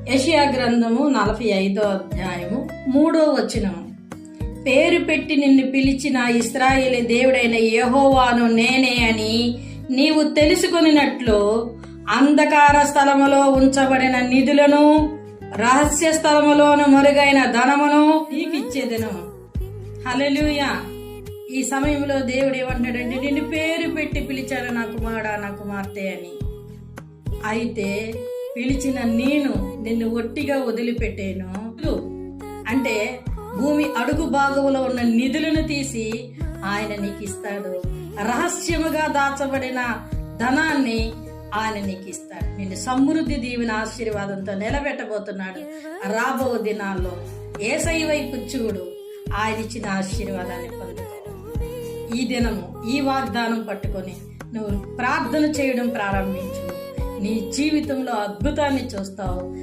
యెషయా గ్రంథము 45వ అధ్యాయము 3వ వచనం. పేరు పెట్టి నిన్ను పిలిచిన ఇశ్రాయేలు దేవుడైన యెహోవాను నేనే అని నీవు తెలుసుకొనినట్లు అంధకార స్థలములో ఉంచబడిన నిధులను, రహస్య స్థలములోను మరుగైన ధనమును నీకిచ్చేదను. హల్లెలూయా. ఈ సమయంలో దేవుడు ఏమంటున్నాడంటే, నిన్ను పేరు పెట్టి పిలిచాడు నా కుమారుడా, నా కుమార్తె అని. అయితే పిలిచిన నేను నిన్ను ఒట్టిగా వదిలిపెట్టేను అంటే భూమి అడుగు భాగంలో ఉన్న నిధులను తీసి ఆయన నీకు ఇస్తాడు. రహస్యముగా దాచబడిన ధనాన్ని ఆయన నీకు ఇస్తాడు. నిన్ను సమృద్ధి దీవెన ఆశీర్వాదంతో నిలబెట్టబోతున్నాడు. రాబో దినాల్లో యేసయ్య వైపు చూడు, ఆయన ఇచ్చిన ఆశీర్వాదాన్ని పొందుకో. ఈ దినము ఈ వాగ్దానం పట్టుకొని నువ్వు ప్రార్థన చేయడం ప్రారంభించు. నీ జీవితంలో అద్భుతాన్ని చూస్తావు.